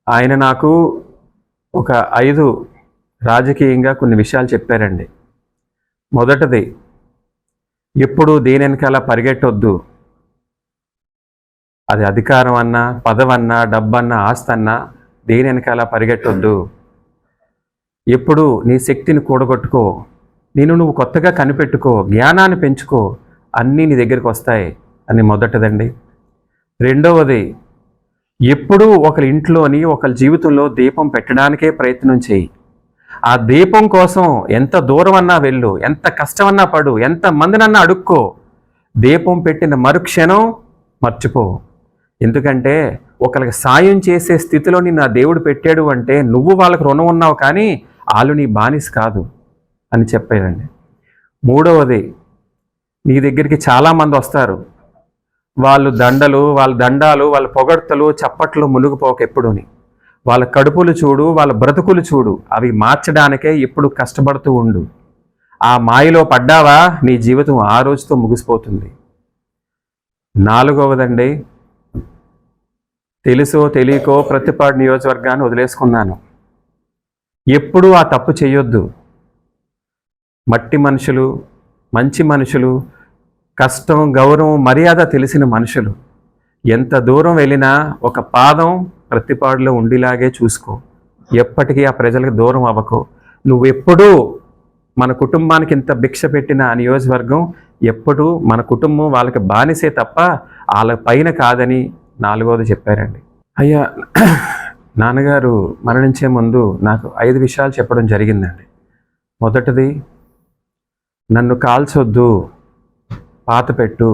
ఆయన నాకు ఒక 5 రాజకీయంగా కొన్ని విషయాలు చెప్పారండి. మొదటిది, ఎప్పుడు దేని వెనకాల పరిగెట్టొద్దు. అది అధికారం అన్నా, పదవన్నా, డబ్బన్నా, ఆస్తన్నా దేని వెనకాల పరిగెట్టొద్దు. ఎప్పుడు నీ శక్తిని కూడగొట్టుకో, నువ్వు కొత్తగా కనిపెట్టుకో, జ్ఞానాన్ని పెంచుకో, అన్నీ నీ దగ్గరికి వస్తాయి అని మొదటిదండి. రెండవది, ఎప్పుడూ ఒకరి ఇంట్లోని ఒకరి జీవితంలో దీపం పెట్టడానికే ప్రయత్నం చేయి. ఆ దీపం కోసం ఎంత దూరం అన్నా వెళ్ళు, ఎంత కష్టమన్నా పడు, ఎంత మందినన్నా అడుక్కో, దీపం పెట్టిన మరుక్షణం మర్చిపో. ఎందుకంటే ఒకరికి సాయం చేసే స్థితిలో నిన్ను ఆ దేవుడు పెట్టాడు అంటే నువ్వు వాళ్ళకి రుణం ఉన్నావు, కానీ వాళ్ళు నీ బానిస కాదు అని చెప్పారండి. మూడవది, నీ దగ్గరికి చాలామంది వస్తారు. వాళ్ళు దండలు, వాళ్ళ దండాలు, వాళ్ళ పొగడ్తలు, చప్పట్లు మునిగిపోక ఎప్పుడుని. వాళ్ళ కడుపులు చూడు, వాళ్ళ బ్రతుకులు చూడు, అవి మార్చడానికే ఎప్పుడు కష్టపడుతూ ఉండు. ఆ మాయలో పడ్డావా నీ జీవితం ఆ రోజుతో ముగిసిపోతుంది. నాలుగవదండి, తెలుసో తెలియకో ప్రతిపాడు నియోజకవర్గాన్ని వదిలేసుకున్నాను. ఎప్పుడూ ఆ తప్పు చేయొద్దు. మట్టి మనుషులు, మంచి మనుషులు, కష్టం, గౌరవం, మర్యాద తెలిసిన మనుషులు ఎంత దూరం వెళ్ళినా ఒక పాదం ప్రతిపాడులో ఉండిలాగే చూసుకో. ఎప్పటికీ ఆ ప్రజలకు దూరం అవ్వకు. నువ్వెప్పుడూ మన కుటుంబానికి ఇంత భిక్ష పెట్టిన ఆ నియోజకవర్గం ఎప్పుడూ మన కుటుంబం వాళ్ళకి బానిసే తప్ప వాళ్ళ పైన కాదని నాలుగవది చెప్పారండి. అయ్యా, నాన్నగారు మరణించే ముందు నాకు 5 విషయాలు చెప్పడం జరిగిందండి. మొదటిది, నన్ను కాల్చొద్దు, పాతపెట్టు,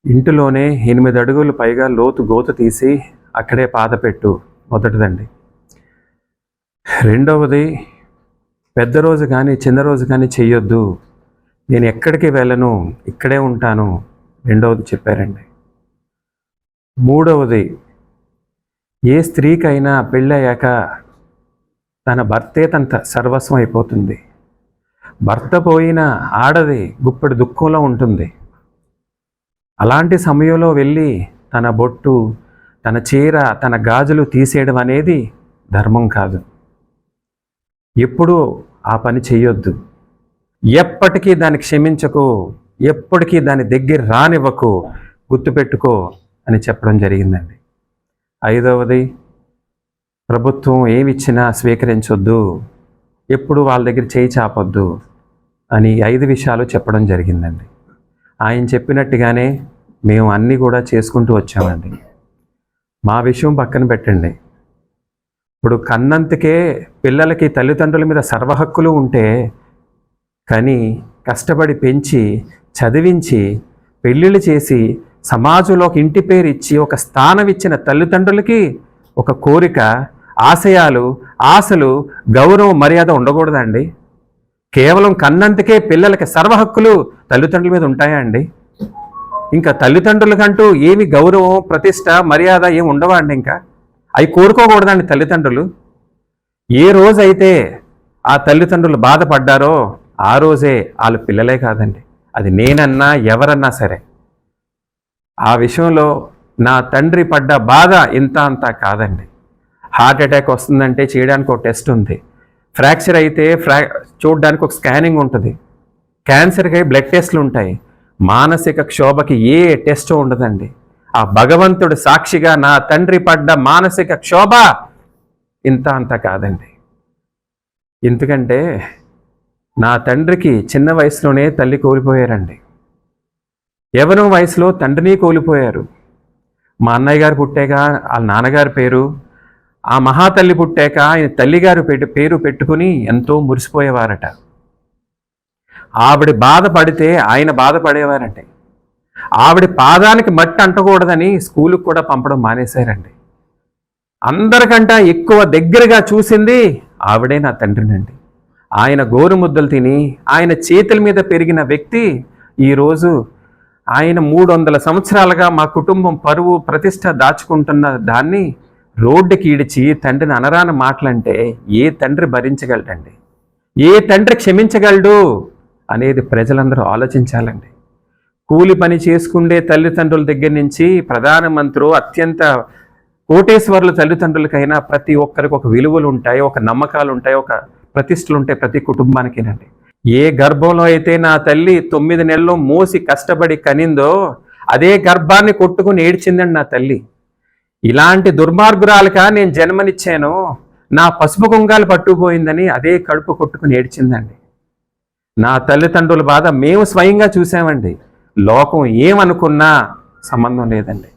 ఇంటిలోనే 8 అడుగులు పైగా లోతు గోత తీసి అక్కడే పాతపెట్టు. మొదటిదండి. రెండవది, పెద్ద రోజు కానీ చిన్న రోజు కానీ చెయ్యొద్దు, నేను ఎక్కడికి వెళ్ళను, ఇక్కడే ఉంటాను. రెండవది చెప్పారండి. మూడవది, ఏ స్త్రీకైనా పెళ్ళయ్యాక తన భర్తే తన సర్వస్వం అయిపోతుంది. భర్త పోయిన ఆడది గుప్పెడు దుఃఖంలో ఉంటుంది. అలాంటి సమయంలో వెళ్ళి తన బొట్టు, తన చీర, తన గాజులు తీసేయడం అనేది ధర్మం కాదు. ఎప్పుడూ ఆ పని చెయ్యొద్దు. ఎప్పటికీ దాన్ని క్షమించకు, ఎప్పటికీ దాని దగ్గర రానివ్వకు, గుర్తుపెట్టుకో అని చెప్పడం జరిగిందండి. 5వది, ప్రభుత్వం ఏమిచ్చినా స్వీకరించొద్దు, ఎప్పుడు వాళ్ళ దగ్గర చేయి చాపొద్దు అని 5 విషయాలు చెప్పడం జరిగిందండి. ఆయన చెప్పినట్టుగానే మేము అన్నీ కూడా చేసుకుంటూ వచ్చామండి. మా విషయం పక్కన పెట్టండి. ఇప్పుడు కన్నంతకే పిల్లలకి తల్లిదండ్రుల మీద సర్వహక్కులు ఉంటే, కానీ కష్టపడి పెంచి చదివించి పెళ్ళిళ్ళు చేసి సమాజంలో ఒక ఇంటి పేరు ఇచ్చి ఒక స్థానం ఇచ్చిన తల్లిదండ్రులకి ఒక కోరిక, ఆశయాలు, ఆశలు, గౌరవం, మర్యాద ఉండకూడదండి? కేవలం కన్నంతకే పిల్లలకి సర్వహక్కులు తల్లిదండ్రుల మీద ఉంటాయా అండి? ఇంకా తల్లిదండ్రులకంటూ ఏమి గౌరవం, ప్రతిష్ట, మర్యాద ఏమి ఉండవా అండి? ఇంకా అవి కోరుకోకూడదండి తల్లిదండ్రులు? ఏ రోజైతే ఆ తల్లిదండ్రులు బాధపడ్డారో ఆ రోజే వాళ్ళ పిల్లలే కాదండి, అది నేనన్నా ఎవరన్నా సరే. ఆ విషయంలో నా తండ్రి పడ్డ బాధ ఇంత అంతా కాదండి. హార్ట్ అటాక్ వస్తుందంటే చేయడానికి ఒక టెస్ట్ ఉంది, ఫ్రాక్చర్ అయితే చూడడానికి ఒక స్కానింగ్ ఉంటుంది, క్యాన్సర్కి బ్లడ్ టెస్ట్లు ఉంటాయి, మానసిక క్షోభకి ఏ టెస్ట్ ఉండదండి. ఆ భగవంతుడు సాక్షిగా నా తండ్రి పడ్డ మానసిక క్షోభ ఇంత అంత కాదండి. ఎందుకంటే నా తండ్రికి చిన్న వయసులోనే తల్లి కోల్పోయారండి. యవ్వనం వయసులో తండ్రిని కోల్పోయారు. మా అన్నయ్య గారు పుట్టాక వాళ్ళ నాన్నగారి పేరు, ఆ మహాతల్లి పుట్టాక ఆయన తల్లిగారు పేరు పెట్టుకుని ఎంతో మురిసిపోయేవారట. ఆవిడ బాధపడితే ఆయన బాధపడేవారంటే, ఆవిడ పాదానికి మట్టి అంటకూడదని స్కూలుకు కూడా పంపడం మానేశారండి. అందరికంటే ఎక్కువ దగ్గరగా చూసింది ఆవిడే నా తండ్రినండి. ఆయన గోరుముద్దలు తిని ఆయన చేతుల మీద పెరిగిన వ్యక్తి ఈరోజు ఆయన 300 సంవత్సరాలుగా మా కుటుంబం పరువు ప్రతిష్ట దాచుకుంటున్న దాన్ని రోడ్డుకి ఈడ్చి తండ్రిని అనరాని మాటలంటే ఏ తండ్రి భరించగలడండి? ఏ తండ్రి క్షమించగలడు అనేది ప్రజలందరూ ఆలోచించాలండి. కూలి పని చేసుకుండే తల్లిదండ్రుల దగ్గర నుంచి ప్రధానమంత్రి, అత్యంత కోటేశ్వరుల తల్లిదండ్రులకైనా ప్రతి ఒక్కరికి ఒక విలువలు ఉంటాయి, ఒక నమ్మకాలు ఉంటాయి, ఒక ప్రతిష్టలు ఉంటాయి ప్రతి కుటుంబానికేనండి. ఏ గర్భంలో అయితే నా తల్లి 9 నెలలు మోసి కష్టపడి కనిందో అదే గర్భాన్ని కొట్టుకుని ఏడ్చిందండి నా తల్లి. ఇలాంటి దుర్మార్గురాలుగా నేను జన్మనిచ్చాను, నా పసుపు కుంగాలు పట్టుకుపోయిందని అదే కడుపు కొట్టుకుని ఏడ్చిందండి. నా తల్లిదండ్రుల బాధ మేము స్వయంగా చూసామండి. లోకం ఏమనుకున్నా సంబంధం లేదండి.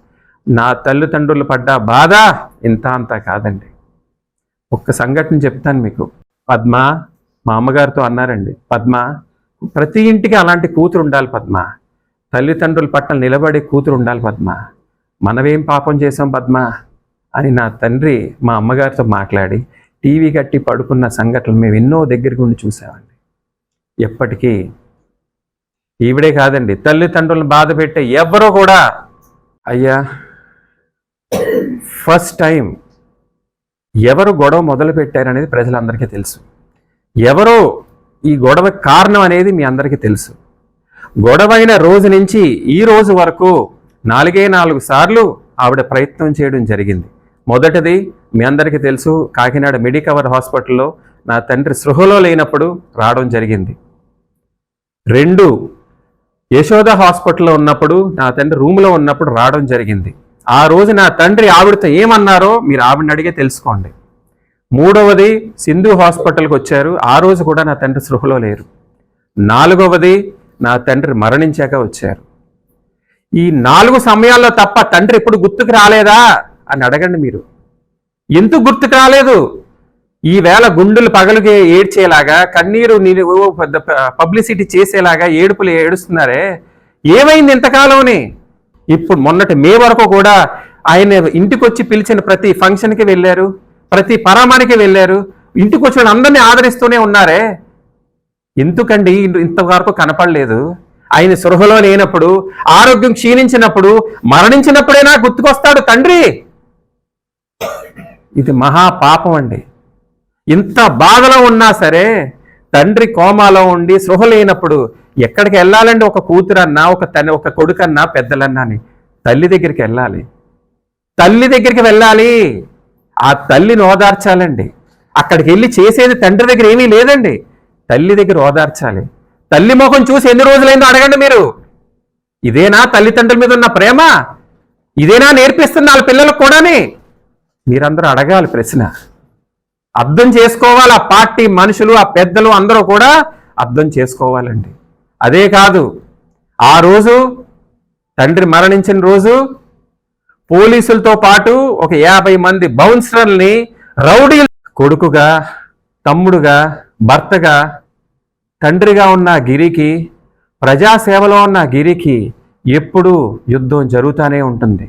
నా తల్లిదండ్రులు పడ్డ బాధ ఇంత అంతా కాదండి. ఒక్క సంఘటన చెప్తాను మీకు. పద్మ మా అమ్మగారితో అన్నారండి, పద్మ ప్రతి ఇంటికి అలాంటి కూతురు ఉండాలి పద్మ, తల్లిదండ్రుల పట్ల నిలబడే కూతురు ఉండాలి పద్మ, మనమేం పాపం చేసాం పద్మ అని నా తండ్రి మా అమ్మగారితో మాట్లాడి టీవీ కట్టి పడుకున్న సంఘటనలు మేము ఎన్నో దగ్గరికి ఉండి చూసామండి. ఎప్పటికీ ఈవిడే కాదండి, తల్లిదండ్రులను బాధ పెట్టే ఎవరో కూడా అయ్యా ఫస్ట్ టైం ఎవరు గొడవ మొదలు పెట్టారనేది ప్రజలందరికీ తెలుసు. ఎవరో ఈ గొడవ కారణం అనేది మీ అందరికీ తెలుసు. గొడవైన రోజు నుంచి ఈ రోజు వరకు 4 సార్లు ఆవిడ ప్రయత్నం చేయడం జరిగింది. మొదటిది మీ అందరికీ తెలుసు, కాకినాడ మెడికవర్ హాస్పిటల్లో నా తండ్రి సృహలో లేనప్పుడు రావడం జరిగింది. 2 యశోద హాస్పిటల్లో ఉన్నప్పుడు నా తండ్రి రూమ్లో ఉన్నప్పుడు రావడం జరిగింది. ఆ రోజు నా తండ్రి ఆవిడతో ఏమన్నారో మీరు ఆవిడని అడిగే తెలుసుకోండి. 3వది సింధు హాస్పిటల్కి వచ్చారు, ఆ రోజు కూడా నా తండ్రి సృహలో లేరు. 4వది నా తండ్రి మరణించాక వచ్చారు. ఈ 4 సమయాల్లో తప్ప తండ్రి ఎప్పుడు గుర్తుకు రాలేదా అని అడగండి మీరు. ఎందుకు గుర్తుకు రాలేదు? ఈవేళ గుండెలు పగలుగే ఏడ్చేలాగా, కన్నీరు పబ్లిసిటీ చేసేలాగా ఏడుపులు ఏడుస్తున్నారే, ఏమైంది ఇంతకాలంని? ఇప్పుడు మొన్నటి మే వరకు కూడా ఆయన ఇంటికి వచ్చి పిలిచిన ప్రతి ఫంక్షన్కి వెళ్ళారు, ప్రతి పరామానికి వెళ్ళారు, ఇంటికి వచ్చిన అందరినీ ఆదరిస్తూనే ఉన్నారే, ఎందుకండి ఇంతవరకు కనపడలేదు? ఆయన సృహలో లేనప్పుడు, ఆరోగ్యం క్షీణించినప్పుడు, మరణించినప్పుడైనా గుర్తుకొస్తాడు తండ్రి. ఇది మహాపాపం అండి. ఇంత బాధలో ఉన్నా సరే తండ్రి కోమాలో ఉండి సృహ లేనప్పుడు ఎక్కడికి వెళ్ళాలండి? ఒక కూతురన్నా, ఒక కొడుకన్నా, పెద్దలన్నా అని తల్లి దగ్గరికి వెళ్ళాలి. తల్లి దగ్గరికి వెళ్ళాలి, ఆ తల్లిని ఓదార్చాలండి. అక్కడికి వెళ్ళి చేసేది తండ్రి దగ్గర ఏమీ లేదండి, తల్లి దగ్గర ఓదార్చాలి. తల్లి ముఖం చూసి ఎన్ని రోజులైందో అడగండి మీరు. ఇదేనా తల్లిదండ్రుల మీద ఉన్న ప్రేమ? ఇదేనా నేర్పిస్తున్న వాళ్ళ పిల్లలకు కూడాని? మీరందరూ అడగాలి ప్రశ్న. అర్థం చేసుకోవాలి ఆ పార్టీ మనుషులు, ఆ పెద్దలు అందరూ కూడా అర్థం చేసుకోవాలండి. అదే కాదు, ఆ రోజు తండ్రి మరణించిన రోజు పోలీసులతో పాటు ఒక 50 మంది బౌన్సర్ల్ని, రౌడీ కొడుకుగా, తమ్ముడుగా, భర్తగా, తండ్రిగా ఉన్న గిరికి, ప్రజాసేవలో ఉన్న గిరికి ఎప్పుడూ యుద్ధం జరుగుతూనే ఉంటుంది.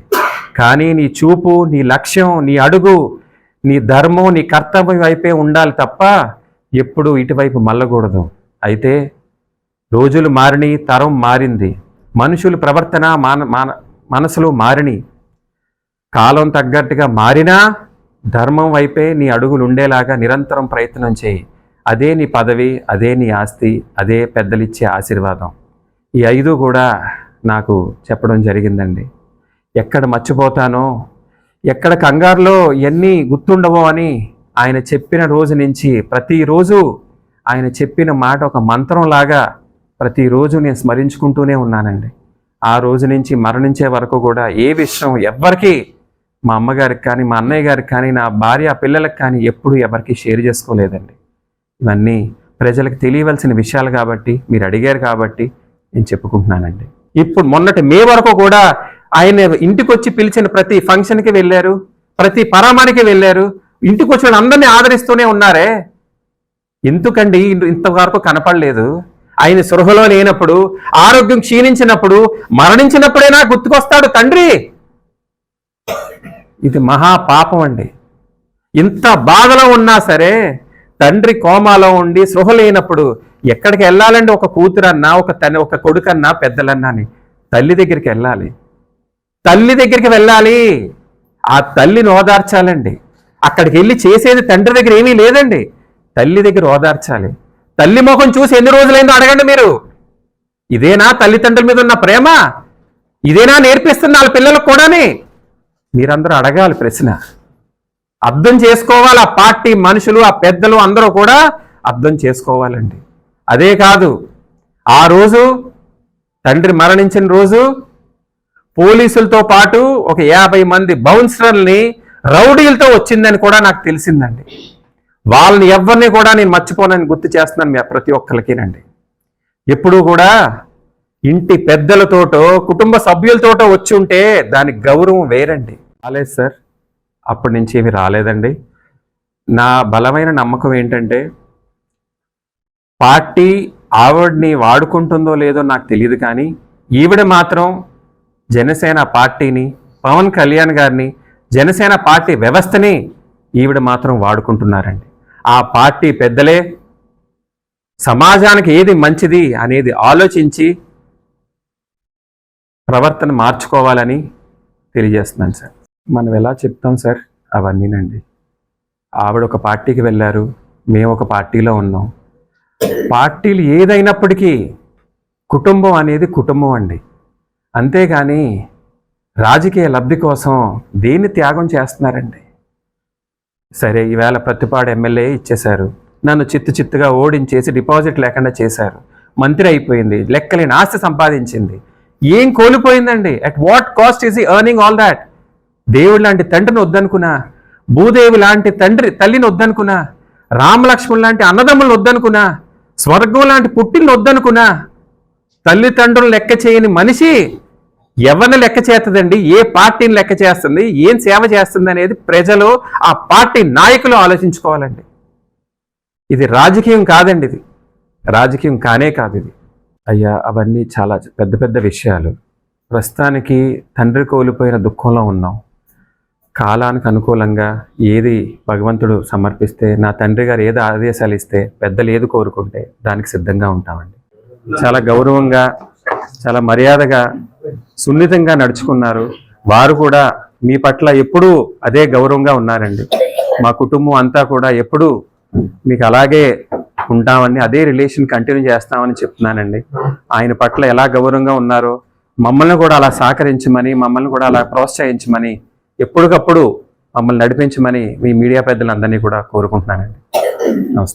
కానీ నీ చూపు, నీ లక్ష్యం, నీ అడుగు, నీ ధర్మం, నీ కర్తవ్యం వైపే ఉండాలి తప్ప ఎప్పుడు ఇటువైపు మళ్ళకూడదు. అయితే రోజులు మారిని, తరం మారింది, మనుషుల ప్రవర్తన మనసులు మారిని. కాలం తగ్గట్టుగా మారినా ధర్మం వైపే నీ అడుగులు ఉండేలాగా నిరంతరం ప్రయత్నం చేయి. అదే నీ పదవి, అదే నీ ఆస్తి, అదే పెద్దలిచ్చే ఆశీర్వాదం. ఈ 5 కూడా నాకు చెప్పడం జరిగిందండి. ఎక్కడ మర్చిపోతానో, ఎక్కడ కంగారులో ఎన్ని గుర్తుండవో అని ఆయన చెప్పిన రోజు నుంచి ప్రతిరోజు ఆయన చెప్పిన మాట ఒక మంత్రంలాగా ప్రతిరోజు నేను స్మరించుకుంటూనే ఉన్నానండి. ఆ రోజు నుంచి మరణించే వరకు కూడా ఏ విషయం ఎవ్వరికీ, మా అమ్మగారికి కానీ, మా అన్నయ్య గారికి కానీ, నా భార్య పిల్లలకు కానీ ఎప్పుడు ఎవరికి షేర్ చేసుకోలేదండి. ఇవన్నీ ప్రజలకు తెలియవలసిన విషయాలు కాబట్టి, మీరు అడిగారు కాబట్టి నేను చెప్పుకుంటున్నానండి. ఇప్పుడు మొన్నటి మే వరకు కూడా ఆయన ఇంటికి వచ్చి పిలిచిన ప్రతి ఫంక్షన్కి వెళ్ళారు, ప్రతి పరామానికి వెళ్ళారు, ఇంటికి వచ్చిన అందరినీ ఆదరిస్తూనే ఉన్నారే, ఎందుకండి ఇంతవరకు కనపడలేదు? ఆయన సృహలో లేనప్పుడు, ఆరోగ్యం క్షీణించినప్పుడు, మరణించినప్పుడైనా గుర్తుకొస్తాడు తండ్రి. ఇది మహాపాపం అండి. ఇంత బాధలో ఉన్నా సరే తండ్రి కోమాలో ఉండి సృహ లేనప్పుడు ఎక్కడికి వెళ్ళాలండి? ఒక కూతురన్నా, ఒక కొడుకన్నా, పెద్దలన్నా అని తల్లి దగ్గరికి వెళ్ళాలి. తల్లి దగ్గరికి వెళ్ళాలి, ఆ తల్లిని ఓదార్చాలండి. అక్కడికి వెళ్ళి చేసేది తండ్రి దగ్గర ఏమీ లేదండి, తల్లి దగ్గర ఓదార్చాలి. తల్లి ముఖం చూసి ఎన్ని రోజులైందో అడగండి మీరు. ఇదేనా తల్లిదండ్రుల మీద ఉన్న ప్రేమ? ఇదేనా నేర్పిస్తున్న వాళ్ళ పిల్లలకు కూడాని? మీరందరూ అడగాలి ప్రశ్న. అర్థం చేసుకోవాలి. ఆ పార్టీ మనుషులు, ఆ పెద్దలు అందరూ కూడా అర్థం చేసుకోవాలండి. అదే కాదు, ఆ రోజు తండ్రి మరణించిన రోజు పోలీసులతో పాటు ఒక 50 మంది బౌన్సర్ల్ని రౌడీలతో వచ్చిందని కూడా నాకు తెలిసిందండి. వాళ్ళని ఎవరిని కూడా నేను మర్చిపోనని గుర్తు చేస్తున్నాను ప్రతి ఒక్కరికినండి. ఎప్పుడూ కూడా ఇంటి పెద్దలతోటో కుటుంబ సభ్యులతోటో వచ్చి ఉంటే దానికి గౌరవం వేరండి. రాలేదు సార్, అప్పటి నుంచి ఏమి రాలేదండి. నా బలమైన నమ్మకం ఏంటంటే పార్టీ ఆవిడ్ని వాడుకుంటుందో లేదో నాకు తెలియదు, కానీ ఈవిడ మాత్రం జనసేన పార్టీని, పవన్ కళ్యాణ్ గారిని, జనసేన పార్టీ వ్యవస్థని ఈవిడ మాత్రం వాడుకుంటున్నారండి. ఆ పార్టీ పెద్దలే సమాజానికి ఏది మంచిది అనేది ఆలోచించి ప్రవర్తన మార్చుకోవాలని తెలియజేస్తున్నాను సార్. మనం ఎలా చెప్తాం సార్ అవన్నీనండి. ఆవిడ ఒక పార్టీకి వెళ్ళారు, మేము ఒక పార్టీలో ఉన్నాం. పార్టీలు ఏదైనప్పటికీ కుటుంబం అనేది కుటుంబం అండి. అంతేగాని రాజకీయ లబ్ధి కోసం దేన్ని త్యాగం చేస్తున్నారండి. సరే, ఈవేళ ప్రతిపాడు ఎమ్మెల్యే ఇచ్చేశారు, నన్ను చిత్తుగా ఓడించేసి డిపాజిట్ లేకుండా చేశారు, మంత్రి అయిపోయింది, లెక్కలేని ఆస్తి సంపాదించింది. ఏం కోల్పోయిందండి? At what cost is he earning all that? దేవుడు లాంటి తండ్రిని వద్దనుకున్నా, భూదేవి లాంటి తల్లిని వద్దనుకున్నా, రామలక్ష్మణ్ లాంటి అన్నదమ్ములను వద్దనుకున్నా, స్వర్గం లాంటి పుట్టిల్ని వద్దనుకున్నా, తల్లిదండ్రులు లెక్క చేయని మనిషి ఎవరిని లెక్క చేస్తుందండి? ఏ పార్టీని లెక్క చేస్తుంది? ఏం సేవ చేస్తుంది అనేది ప్రజలు, ఆ పార్టీ నాయకులు ఆలోచించుకోవాలండి. ఇది రాజకీయం కాదండి, ఇది రాజకీయం కానే కాదు ఇది. అయ్యా, అవన్నీ చాలా పెద్ద పెద్ద విషయాలు. ప్రస్తుతానికి తండ్రి కోల్పోయిన దుఃఖంలో ఉన్నాం. కాలానికి అనుకూలంగా ఏది భగవంతుడు సమర్పిస్తే, నా తండ్రి గారు ఏది ఆదేశాలు ఇస్తే, పెద్దలు ఏది కోరుకుంటే దానికి సిద్ధంగా ఉంటామండి. చాలా గౌరవంగా, చాలా మర్యాదగా, సున్నితంగా నడుచుకున్నారు. వారు కూడా మీ పట్ల ఎప్పుడూ అదే గౌరవంగా ఉన్నారండి. మా కుటుంబం అంతా కూడా ఎప్పుడూ మీకు అలాగే ఉంటామని, అదే రిలేషన్ కంటిన్యూ చేస్తామని చెప్తున్నానండి. ఆయన పట్ల ఎలా గౌరవంగా ఉన్నారో మమ్మల్ని కూడా అలా సహకరించమని, మమ్మల్ని కూడా అలా ప్రోత్సహించమని, ఎప్పటికప్పుడు మమ్మల్ని నడిపించమని మీ మీడియా పెద్దలందరినీ కూడా కోరుకుంటున్నానండి. నమస్తే.